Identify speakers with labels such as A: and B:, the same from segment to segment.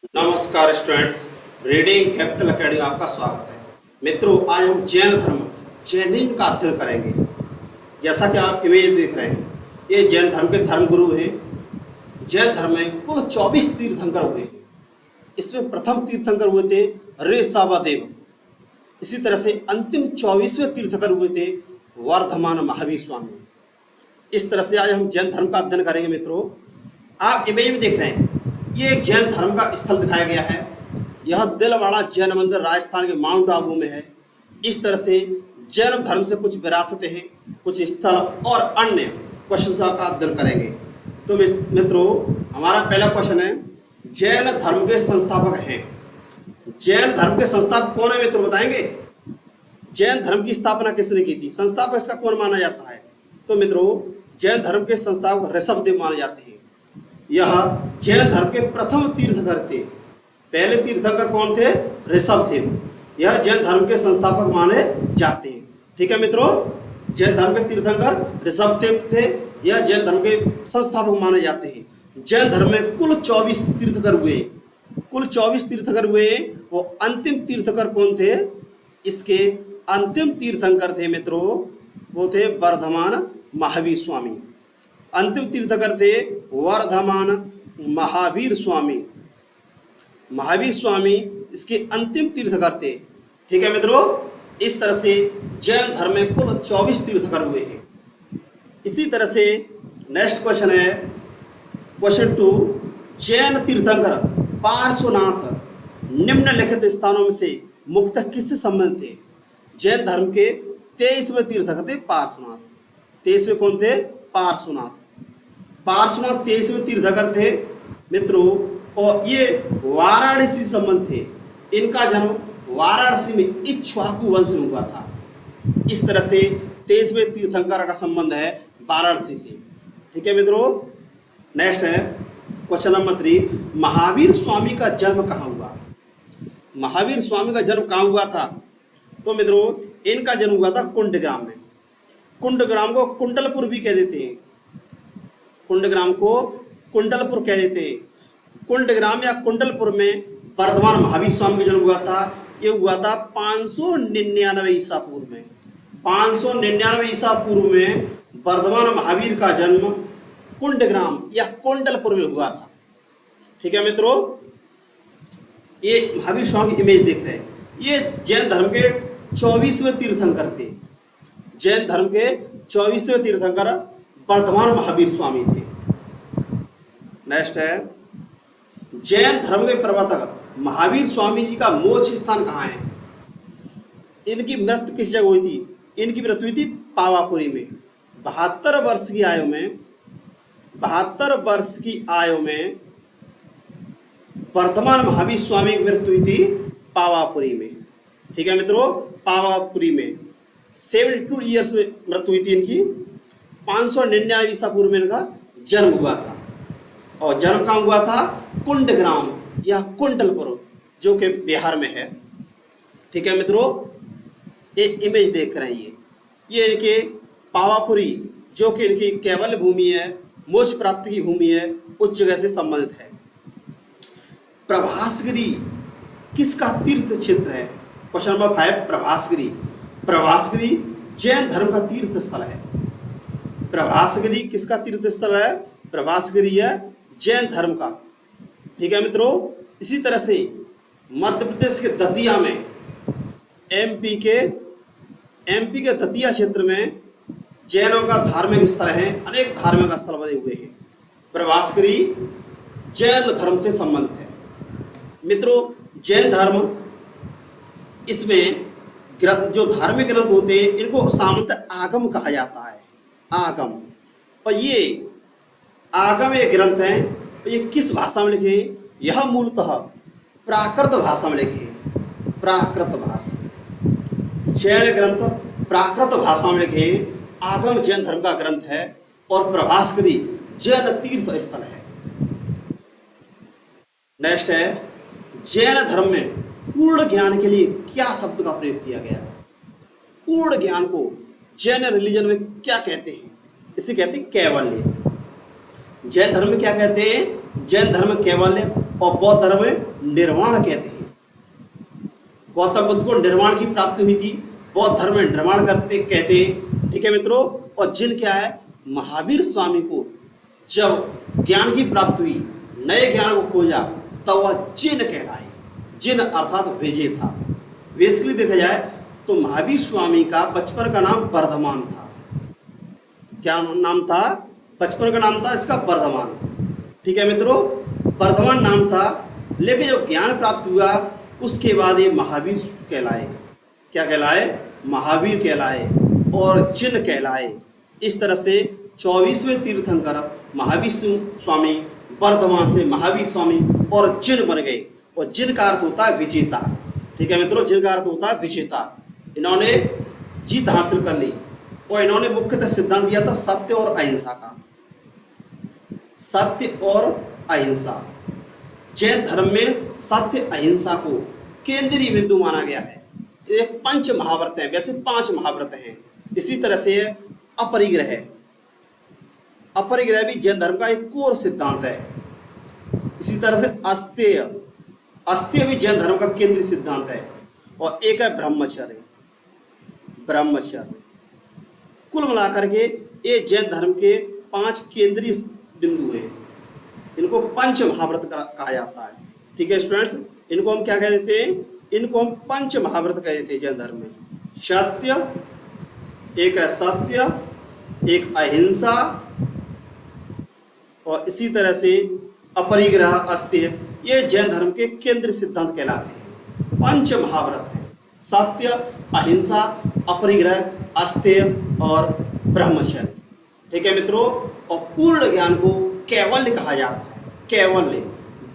A: नमस्कार students, reading capital academy आपका स्वागत है। मित्रों, आज हम जैन धर्म जैनिज्म का अध्ययन करेंगे। जैसा कि आप इमेज देख रहे हैं, ये जैन धर्म के धर्म गुरु हैं। जैन धर्म में कुल 24 तीर्थंकर हुए हैं। इसमें प्रथम तीर्थंकर हुए थे ऋषभदेव। इसी तरह से अंतिम 24वें तीर्थंकर हुए थे वर्धमान महावीर स्वामी। इस तरह से आज हम जैन धर्म का अध्ययन करेंगे। मित्रों, आप इमेज में देख रहे हैं, ये एक जैन धर्म का स्थल दिखाया गया है। यह दिलवाड़ा जैन मंदिर राजस्थान के माउंट आबू में है। इस तरह से जैन धर्म से कुछ विरासतें हैं, कुछ स्थल और अन्य क्वेश्चन का अध्ययन करेंगे। तो मित्रों, हमारा पहला क्वेश्चन है, जैन धर्म के संस्थापक हैं। जैन धर्म के संस्थापक कौन है मित्रों, बताएंगे? जैन धर्म की स्थापना किसने की थी? संस्थापक इसका कौन माना जाता है? तो मित्रों, जैन धर्म के संस्थापक ऋषभदेव माने जाते हैं। यह जैन धर्म के प्रथम तीर्थंकर थे। पहले तीर्थंकर कौन थे? ऋषभदेव। यह जैन धर्म के संस्थापक माने जाते हैं। ठीक है मित्रों, जैन धर्म के तीर्थंकर ऋषभदेव थे। यह जैन धर्म के संस्थापक माने जाते हैं। जैन धर्म में कुल 24 तीर्थंकर हुए हैं। कुल 24 तीर्थंकर हुए हैं। वो अंतिम तीर्थंकर कौन थे? इसके अंतिम तीर्थंकर थे मित्रों, वो थे वर्धमान महावीर स्वामी। अंतिम तीर्थंकर थे वर्धमान महावीर स्वामी। महावीर स्वामी इसके अंतिम तीर्थंकर थे। ठीक है मित्रों, इस तरह से जैन धर्म में कुल 24 तीर्थंकर हुए हैं। इसी तरह से नेक्स्ट क्वेश्चन है, क्वेश्चन 2, जैन तीर्थंकर पार्श्वनाथ निम्नलिखित स्थानों में से मुख्यतः किससे संबंधित थे? जैन धर्म के 23वें तीर्थंकर थे पार्श्वनाथ। 23वें कौन थे? पार्श्वनाथ। पार्श्वनाथ 23वें तीर्थंकर थे मित्रों, और ये वाराणसी संबंध थे। इनका जन्म वाराणसी में इक्ष्वाकु वंश में हुआ था। इस तरह से 23वें तीर्थंकर का संबंध है वाराणसी से। ठीक है मित्रों, नेक्स्ट है क्वेश्चन नंबर 3, महावीर स्वामी का जन्म कहाँ हुआ? महावीर स्वामी का जन्म कहाँ हुआ था? तो मित्रों, इनका जन्म हुआ था कुंडग्राम में। कुंडग्राम को कुंडलपुर भी कह देते हैं। कुंडग्राम को कुंडलपुर कह देते हैं। कुंडग्राम या कुंडलपुर में वर्धमान महावीर स्वामी का जन्म हुआ था। ये हुआ था 599 ईसा पूर्व में। 599 ईसा पूर्व में वर्धमान महावीर का जन्म कुंडग्राम या कुंडलपुर में हुआ था। ठीक है मित्रों, ये महावीर स्वामी की इमेज देख रहे हैं। ये जैन धर्म के 24वें तीर्थंकर थे। जैन धर्म के 24वें तीर्थंकर वर्धमान महावीर स्वामी थे। नेक्स्ट है, जैन धर्म के प्रवर्तक महावीर स्वामी जी का मोक्ष स्थान कहाँ है? इनकी मृत्यु किस जगह हुई थी? इनकी मृत्यु हुई थी पावापुरी में। 72 वर्ष की आयु में 72 वर्ष की आयु में वर्धमान महावीर स्वामी की मृत्यु हुई थी पावापुरी में। ठीक है मित्रों, पावापुरी में 72 ईयर्स में मृत्यु हुई थी इनकी। 599 ईसा पूर्व में इनका जन्म हुआ था। और जन्म कहाँ हुआ था? कुंडग्राम या कुंडलपुर, जो कि बिहार में है। ठीक है मित्रों, ये इमेज देख रहे हैं। ये इनके पावापुरी, जो कि इनकी कैवल्य भूमि है, मोक्ष प्राप्ति की भूमि है, उस जगह से संबंधित है। प्रभासगिरी किसका तीर्थ क्षेत्र है? Question number 5, प्रभासगिरी। प्रभासगिरी जैन धर्म का तीर्थ स्थल है। प्रभासगिरी किसका तीर्थ स्थल है? प्रभासगिरी है जैन धर्म का। ठीक है मित्रों, इसी तरह से मध्य प्रदेश के दतिया में, एमपी के दतिया क्षेत्र में जैनों का धार्मिक स्थल है। अनेक धार्मिक स्थल बने हुए हैं। प्रभासगिरी जैन धर्म से संबंधित है। मित्रों, जैन धर्म, इसमें जो धार्मिक ग्रंथ होते हैं इनको सामान्यतः आगम कहा जाता है। आगम, और ये आगम ये ग्रंथ हैं, ये किस भाषा में लिखे हैं? यह मूलतः प्राकृत भाषा में लिखे हैं। प्राकृत भाषा, जैन ग्रंथ प्राकृत भाषा में लिखे हैं। आगम जैन धर्म का ग्रंथ है और प्रभासगिरी जैन तीर्थ स्थल है। नेक्स्ट है, जैन धर्म में पूर्ण ज्ञान के लिए क्या शब्द का प्रयोग किया गया है? पूर्ण ज्ञान को जैन रिलीजन में क्या कहते हैं? इसे कहते हैं कैवल्य। जैन धर्म में क्या कहते हैं? जैन धर्म कैवल्य और बौद्ध धर्म में निर्वाण कहते हैं। गौतम बुद्ध को निर्वाण की प्राप्ति हुई थी, बौद्ध धर्म में निर्वाण करते कहते हैं। ठीक है मित्रों। और जिन क्या है? महावीर स्वामी को जब ज्ञान की प्राप्ति हुई, नए ज्ञान को खोजा, तब वह जिन कहलाए। जिन अर्थात विजेता। बेसिकली देखा जाए तो महावीर स्वामी का बचपन का नाम वर्धमान था। क्या नाम था? बचपन का नाम था इसका वर्धमान। ठीक है मित्रों, वर्धमान नाम था। लेकिन जब ज्ञान प्राप्त हुआ उसके बाद ये महावीर कहलाए। क्या कहलाए? महावीर कहलाए और जिन कहलाए। इस तरह से 24वें तीर्थंकर महावीर स्वामी वर्धमान से महावीर स्वामी और जिन बन गए। और जिन का अर्थ होता है विजेता। ठीक है मित्रों, जिन का अर्थ होता है विजेता। इन्होंने जीत हासिल कर ली और इन्होंने मुख्यतः सिद्धांत दिया था सत्य और अहिंसा का। सत्य और अहिंसा। जैन धर्म में सत्य अहिंसा को केंद्रीय बिंदु माना गया है। ये 5 महाव्रत हैं, वैसे 5 महाव्रत हैं। इसी तरह से अपरिग्रह। अपरिग्रह भी जैन धर्म का एक कोर सिद्धांत है। इसी तरह से अस्तेय। अस्तेय भी जैन धर्म का केंद्रीय सिद्धांत है। और एक है ब्रह्मचर्य। ब्रह्मचर्य। कुल मिलाकर के ये जैन धर्म के 5 केंद्रीय बिंदु हैं। इनको 5 महाव्रत कहा जाता है। ठीक है स्टूडेंट्स, इनको हम क्या कह देते हैं? इनको हम 5 महाव्रत कह देते हैं जैन धर्म में। सत्य, एक है सत्य, एक अहिंसा, और इसी तरह से अपरिग्रह, अस्तेय। ये जैन धर्म के केंद्रीय सिद्धांत कहलाते हैं। 5 महाव्रत हैं: सत्य, अहिंसा, अपरिग्रह, अस्तेय और ब्रह्मचर्य। ठीक है मित्रों। और पूर्ण ज्ञान को कैवल्य कहा जाता है। कैवल्य।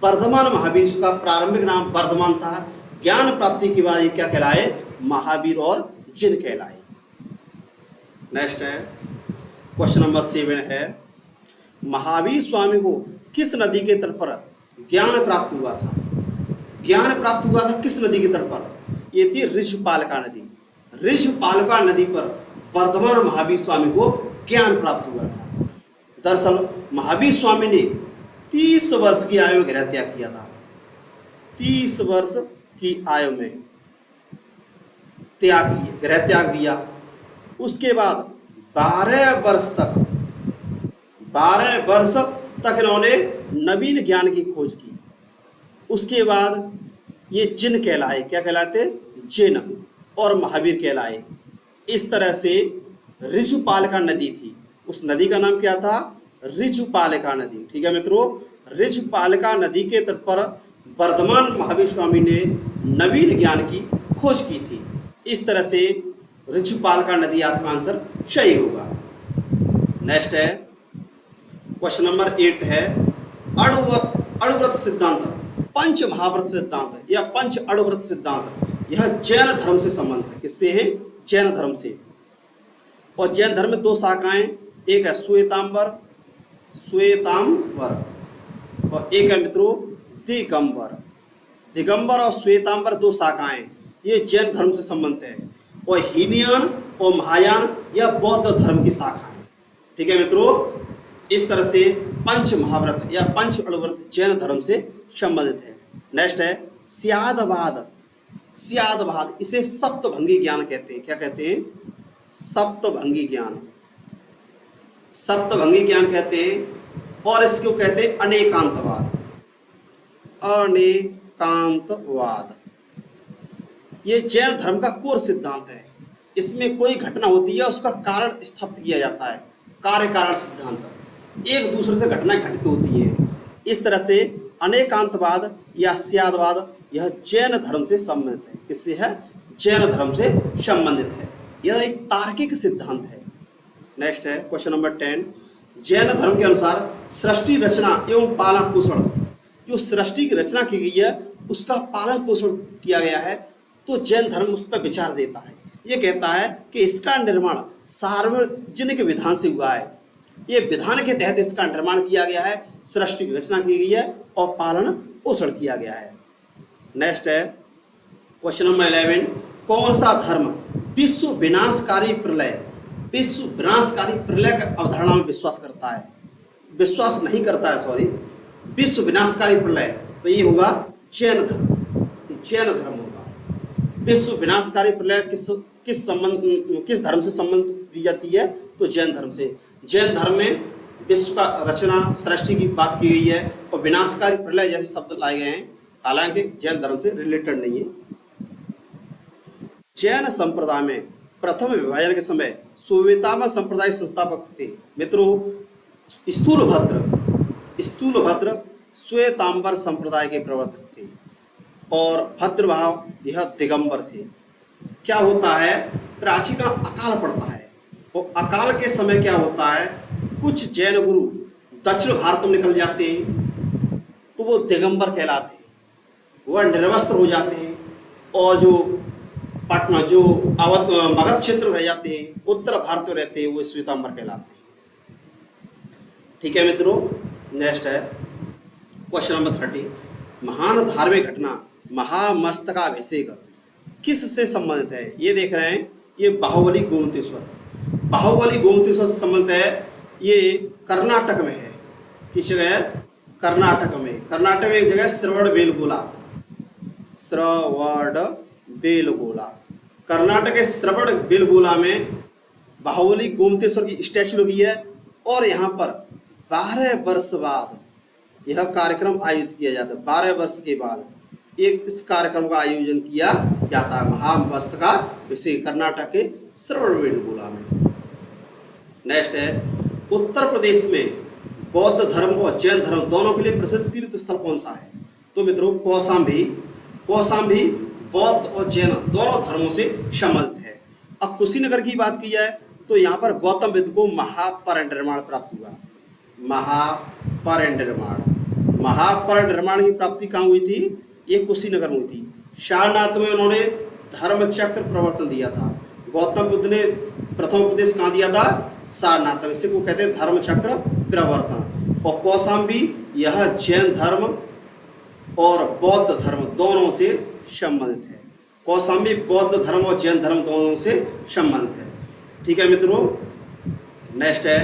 A: वर्धमान महावीर का प्रारंभिक नाम वर्धमान था। ज्ञान प्राप्ति के बाद ये क्या कहलाए? महावीर और जिन कहलाए। नेक्स्ट है क्वेश्चन नंबर 7 है, महावीर स्वामी को किस नदी के तट पर ज्ञान प्राप्त हुआ था? ज्ञान प्राप्त हुआ था किस नदी के तट पर? ये थी ऋषपालका नदी। ऋषपालका नदी पर वर्धमान महावीर स्वामी को ज्ञान प्राप्त हुआ था। दरअसल महावीर स्वामी ने 30 वर्ष की आयु में गृह त्याग किया था। 30 वर्ष की आयु में गृह त्याग दिया। उसके बाद 12 वर्ष तक इन्होंने नवीन ज्ञान की खोज की। उसके बाद ये जिन कहलाए। क्या कहलाते? जिन। और महावीर कहलाए। इस तरह से ऋषुपालका नदी थी, उस नदी का नाम क्या था? ऋषुपालका नदी। ठीक है मित्रों। ऋषुपालका नदी के तट पर वर्धमान महावीर स्वामी ने नवीन ज्ञान की खोज की थी। इस तरह से ऋषुपालका नदी आपका आंसर सही होगा। नेक्स्ट है क्वेश्चन नंबर 8 है, अणुव्रत सिद्धांत। 5 महाव्रत सिद्धांत या 5 अणुव्रत सिद्धांत। यह जैन धर्म से संबंध है। किससे है? जैन धर्म से। और जैन धर्म में 2 शाखाएं, एक है श्वेतांबर और एक है मित्रों दिगंबर। दिगंबर और श्वेतांबर 2 शाखाएं, ये जैन धर्म से संबंध है। और हीनयान और महायान यह बौद्ध धर्म की शाखाएं। ठीक है मित्रों। इस तरह से 5 महाव्रत या 5 अणुव्रत जैन धर्म से संबंधित है। नेक्स्ट है स्यादवाद। स्यादवाद, इसे सप्तभंगी ज्ञान कहते हैं। क्या कहते हैं? सप्तभंगी ज्ञान। सप्तभंगी ज्ञान कहते हैं। और इसको कहते हैं अनेकांतवाद। अनेकांतवाद ये जैन धर्म का कोर सिद्धांत है। इसमें कोई घटना होती है उसका कारण स्थापित किया जाता है। कार्य कारण सिद्धांत। एक दूसरे से घटनाएं घटित होती हैं। इस तरह से अनेकांतवाद या स्यादवाद यह जैन धर्म से संबंधित है। किससे है? जैन धर्म से संबंधित है। यह एक तार्किक सिद्धांत है। नेक्स्ट है क्वेश्चन नंबर 10, जैन धर्म के अनुसार सृष्टि रचना एवं पालन पोषण, जो सृष्टि की रचना की गई है उसका पालन पोषण किया गया है, तो जैन धर्म उस पर विचार देता है। ये कहता है कि इसका निर्माण सार्वजनिक विधान से हुआ है। ये विधान के तहत इसका निर्माण किया गया है, सृष्टि की रचना की गई है और पालन पोषण किया गया है। नेक्स्ट है क्वेश्चन नंबर 11, कौन सा धर्म विश्व विनाशकारी प्रलय की अवधारणा में विश्वास करता है? विश्वास नहीं करता है, सॉरी, विश्व विनाशकारी प्रलय, तो ये होगा जैन धर्म, जैन धर्म होगा। विश्व विनाशकारी प्रलय किस धर्म से संबंध दी जाती है? तो जैन धर्म से। जैन धर्म में विश्व का रचना सृष्टि की बात की गई है और विनाशकारी प्रलय जैसे शब्द लाए गए हैं, हालांकि जैन धर्म से रिलेटेड नहीं है। जैन संप्रदाय में प्रथम विभाजन के समय श्वेतांबर संप्रदाय संस्थापक थे। मित्रों, स्थूलभद्र श्वेतांबर संप्रदाय के प्रवर्तक थे और भद्रभाव यह दिगंबर थे। क्या होता है, प्राचीन का अकाल पड़ता है और अकाल के समय क्या होता है, कुछ जैन गुरु दक्षिण भारत में निकल जाते हैं तो वो दिगंबर कहलाते हैं, वह निर्वस्त्र हो जाते हैं और जो पटना जो मगध क्षेत्र में रह जाते हैं, उत्तर भारत में रहते हैं, वो श्वेतांबर कहलाते हैं। ठीक है मित्रों, नेक्स्ट है क्वेश्चन नंबर 30। महान धार्मिक घटना महामस्तकाभिषेक किस से संबंधित है? ये देख रहे हैं, ये बाहुबली गोमतेश्वर, बाहुबली गोमतेश्वर से संबंधित है। ये कर्नाटक में है। किस जगह है? कर्नाटक में। कर्नाटक में एक जगह है श्रवणबेलगोला, श्रवणबेलगोला। कर्नाटक के श्रवणबेलगोला में बाहुबली गोमतेश्वर की स्टैच्यू लगी है और यहाँ पर 12 वर्ष बाद यह कार्यक्रम आयोजित किया जाता है। 12 वर्ष के बाद इस कार्यक्रम का आयोजन किया जाता है, महामस्तकाभिषेक, कर्नाटक के श्रवणबेलगोला में। नेक्स्ट है, उत्तर प्रदेश में बौद्ध धर्म और जैन धर्म दोनों के लिए प्रसिद्ध तीर्थ स्थल कौन सा है? तो मित्रों, कौशाम्बी बौद्ध और जैन दोनों धर्मों से संबंधित है। अब कुशीनगर की बात की जाए तो यहाँ पर गौतम बुद्ध को महापरिनिर्वाण प्राप्त हुआ। महापरिनिर्वाण की प्राप्ति कहाँ हुई थी? ये कुशीनगर में हुई थी। सारनाथ में उन्होंने धर्म चक्र प्रवर्तन दिया था। गौतम बुद्ध ने प्रथम उपदेश कहाँ दिया था? सारनाथ में। इसी को कहते हैं धर्म चक्र प्रवर्तन। और कौशाम्बी यह जैन धर्म और बौद्ध धर्म दोनों से संबंधित है। कौशाम्बी बौद्ध धर्म और जैन धर्म दोनों से संबंधित है। ठीक है मित्रों, नेक्स्ट है,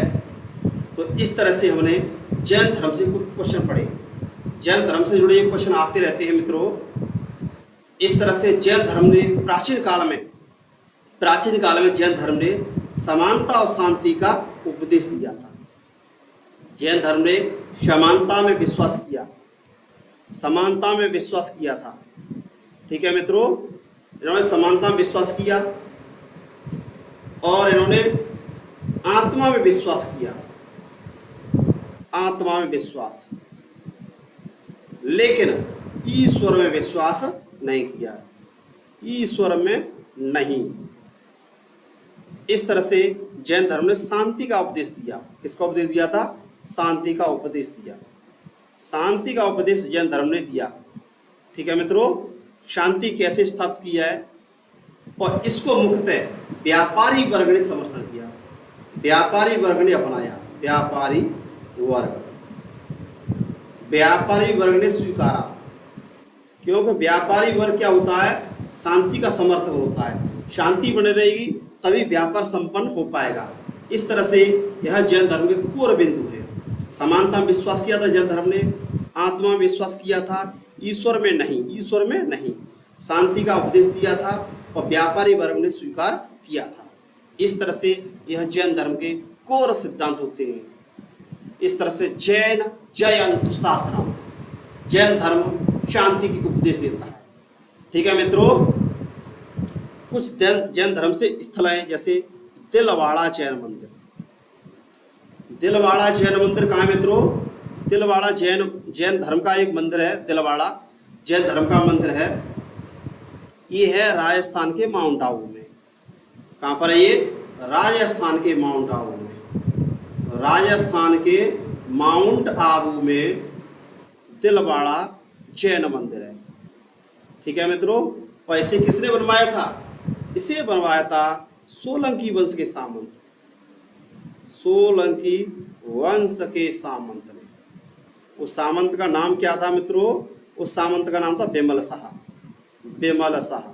A: तो इस तरह से हमने जैन धर्म से कुछ क्वेश्चन पढ़े। जैन धर्म से जुड़े क्वेश्चन आते रहते हैं मित्रों। इस तरह से जैन धर्म ने प्राचीन काल में जैन धर्म ने समानता और शांति का उपदेश दिया था। जैन धर्म ने समानता में विश्वास किया था। ठीक है मित्रों, इन्होंने समानता में विश्वास किया और इन्होंने आत्मा में विश्वास किया, आत्मा में विश्वास, लेकिन ईश्वर में विश्वास नहीं किया, ईश्वर में नहीं। इस तरह से जैन धर्म ने शांति का उपदेश दिया। किसका उपदेश दिया था? शांति का उपदेश दिया। शांति का उपदेश जैन धर्म ने दिया। ठीक है मित्रों, शांति कैसे स्थापित किया है? और इसको मुख्यतः व्यापारी वर्ग ने समर्थन किया, व्यापारी वर्ग ने अपनाया, व्यापारी वर्ग ने स्वीकारा। क्योंकि व्यापारी वर्ग क्या होता है? शांति का समर्थक होता है। शांति बने रहेगी तभी व्यापार संपन्न हो पाएगा। इस तरह से यह जैन धर्म के कोर बिंदु है। समानता में विश्वास किया था जैन धर्म ने, आत्मा में विश्वास किया था, ईश्वर में नहीं। शांति का उपदेश दिया था और व्यापारी वर्ग ने स्वीकार किया था। इस तरह से यह जैन धर्म के कोर सिद्धांत होते हैं। इस तरह से जयंतु शासनम, जैन धर्म शांति की उपदेश देता है। ठीक है मित्रों, कुछ जैन धर्म से स्थल हैं, जैसे दिलवाड़ा जैन मंदिर। दिलवाड़ा जैन मंदिर कहाँ है मित्रों? दिलवाड़ा जैन धर्म का एक मंदिर है। दिलवाड़ा जैन धर्म का मंदिर है। ये है राजस्थान के माउंट आबू में। कहाँ पर है ये? राजस्थान के माउंट आबू में। राजस्थान के माउंट आबू में दिलवाड़ा जैन मंदिर है। ठीक है मित्रों, और इसे किसने बनवाया था? इसे बनवाया था सोलंकी वंश के सामंत, सोलंकी वंश के सामंत ने। उस सामंत का नाम क्या था मित्रों? उस सामंत का नाम था बिमल शाह। बिमल शाह,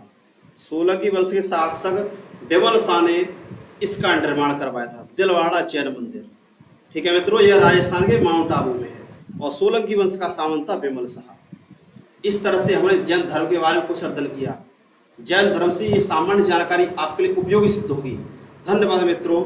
A: सोलंकी वंश के शासक बिमल शाह ने इसका निर्माण करवाया था, दिलवाड़ा जैन मंदिर। ठीक है मित्रों, यह राजस्थान के माउंट आबू में है और सोलंकी वंश का सामंत था विमल शाह। इस तरह से हमने जैन धर्म के बारे में कुछ अध्ययन किया। जैन धर्म से ये सामान्य जानकारी आपके लिए उपयोगी सिद्ध होगी। धन्यवाद मित्रों।